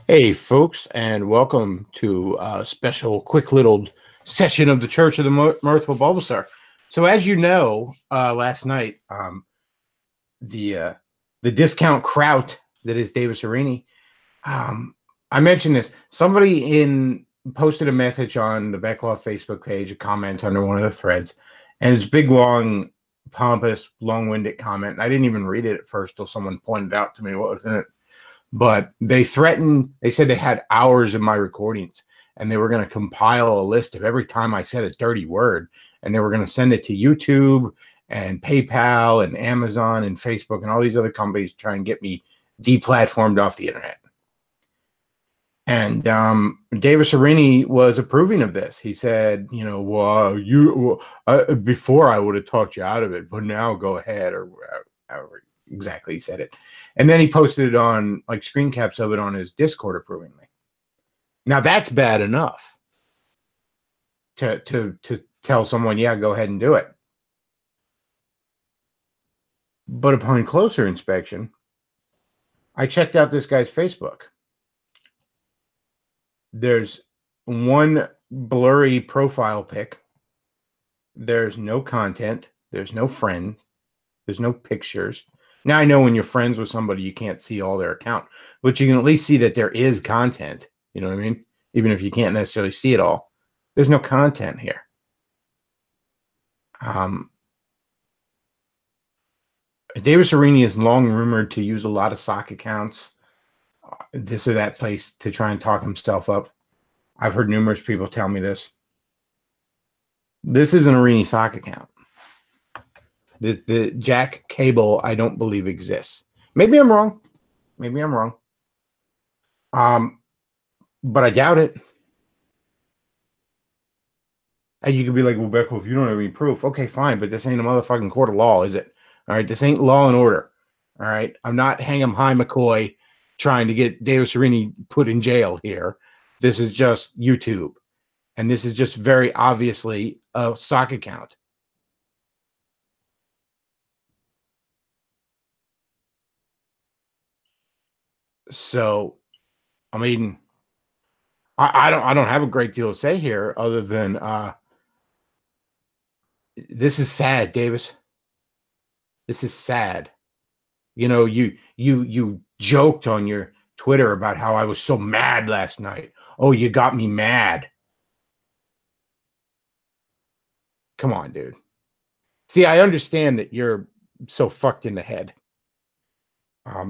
Hey, folks, and welcome to a special, quick little session of the Church of the Mirthful Bulbasaur. So, as you know, last night, the discount kraut that is Davis Aurini, I mentioned this. Somebody posted a message on the Becklaw Facebook page, a comment under one of the threads, and it's big, long, pompous, long-winded comment. And I didn't even read it at first till someone pointed out to me what was in it. But they said they had hours of my recordings and they were going to compile a list of every time I said a dirty word, and they were going to send it to YouTube and PayPal and Amazon and Facebook and all these other companies to try and get me deplatformed off the internet. And Davis Aurini was approving of this. He said, well, before I would have talked you out of it, but now go ahead, or however exactly he said it. And then he posted it on, like, screen caps of it on his Discord approvingly. Now that's bad enough to tell someone, yeah, go ahead and do it. But upon closer inspection, I checked out this guy's Facebook. There's one blurry profile pic. There's no content. There's no friends. There's no pictures. Now, I know when you're friends with somebody, you can't see all their account, but you can at least see that there is content. You know what I mean? Even if you can't necessarily see it all, there's no content here. Davis Aurini is long rumored to use a lot of sock accounts, this or that place, to try and talk himself up. I've heard numerous people tell me this. This is an Aurini sock account. The Jack Cable, I don't believe exists. Maybe I'm wrong. But I doubt it. And you could be like, well, Beckel, if you don't have any proof, okay, fine, but this ain't a motherfucking court of law, is it? All right, this ain't Law and Order. All right, I'm not Hang'em High McCoy trying to get Davis Aurini put in jail here. This is just YouTube. And this is just very obviously a sock account. So, I mean, I don't have a great deal to say here other than this is sad, Davis. This is sad. You joked on your Twitter about how I was so mad last night. Oh, you got me mad. Come on, dude. See, I understand that you're so fucked in the head.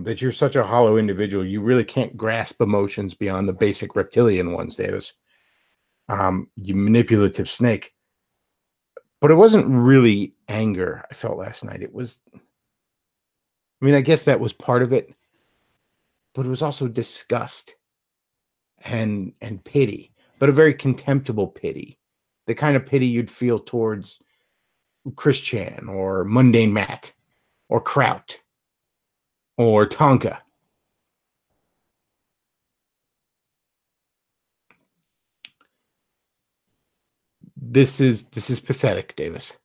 That you're such a hollow individual, you really can't grasp emotions beyond the basic reptilian ones, Davis. You manipulative snake. But it wasn't really anger I felt last night. It was, I guess that was part of it, but it was also disgust and pity, but a very contemptible pity. The kind of pity you'd feel towards Christian or Mundane Matt or Kraut or Tonka. This is pathetic, Davis.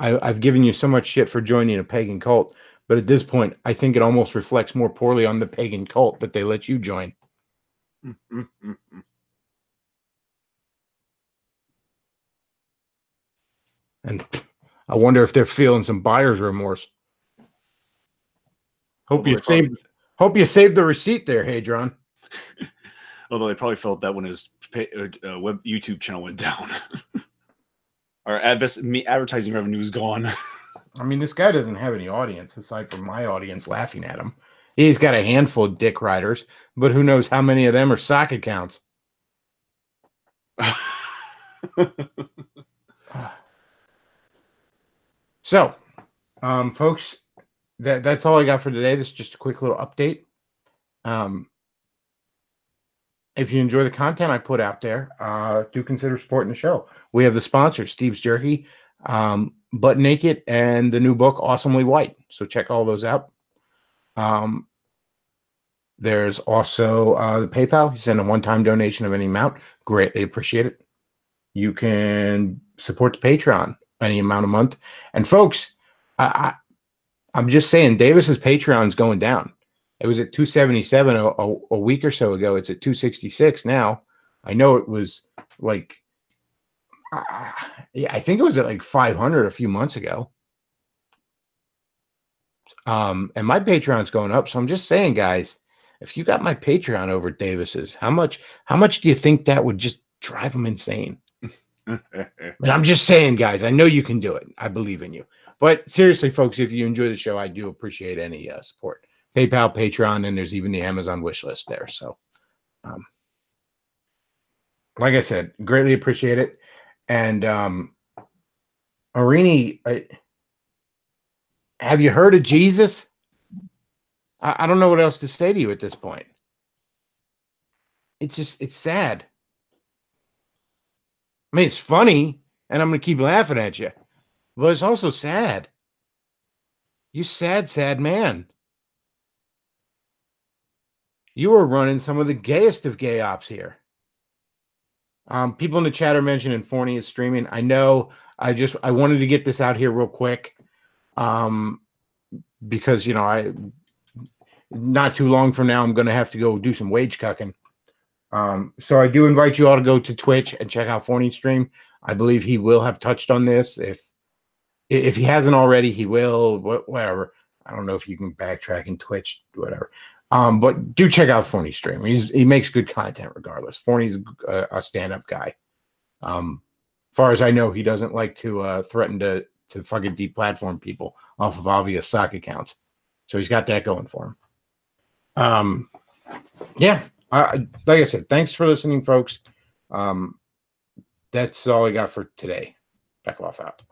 I've given you so much shit for joining a pagan cult, but at this point, I think it almost reflects more poorly on the pagan cult that they let you join. And I wonder if they're feeling some buyer's remorse. Hope you saved the receipt there, Hadron. Although they probably felt that when his web YouTube channel went down. Our advertising revenue is gone. This guy doesn't have any audience aside from my audience laughing at him. He's got a handful of dick riders, but who knows how many of them are sock accounts. So, folks, that's all I got for today. This is just a quick little update. If you enjoy the content I put out there, do consider supporting the show. We have the sponsors, Steve's Jerky, Butt Naked, and the new book, Awesomely White. So check all those out. There's also the PayPal. You send a one-time donation of any amount. Greatly appreciate it. You can support the Patreon any amount a month. And folks, I I'm just saying Davis's Patreon's going down. It was at 277 a week or so ago. It's at 266 now. I know it was like, yeah, I think it was at like 500 a few months ago. And my Patreon's going up. So I'm just saying, guys, if you got my Patreon over Davis's, how much do you think that would just drive them insane? But I'm just saying, guys, I know you can do it. I believe in you. But seriously, folks, if you enjoy the show, I do appreciate any support. PayPal, Patreon, and there's even the Amazon wish list there. So, like I said, greatly appreciate it. And Aurini, have you heard of Jesus? I don't know what else to say to you at this point. It's sad. I mean, it's funny, and I'm going to keep laughing at you, but it's also sad. You sad, sad man. You are running some of the gayest of gay ops here. People in the chat are mentioning Forney is streaming. I know. I wanted to get this out here real quick, because I not too long from now I'm going to have to go do some wage cucking. So I do invite you all to go to Twitch and check out Forney's stream. I believe he will have touched on this. If he hasn't already, he will. Whatever. I don't know if you can backtrack in Twitch, whatever. But do check out Forney's stream. He makes good content regardless. Forney's a stand-up guy. Far as I know, he doesn't like to threaten to fucking deplatform people off of obvious sock accounts. So he's got that going for him. Yeah. Like I said, thanks for listening, folks. That's all I got for today. Back off out.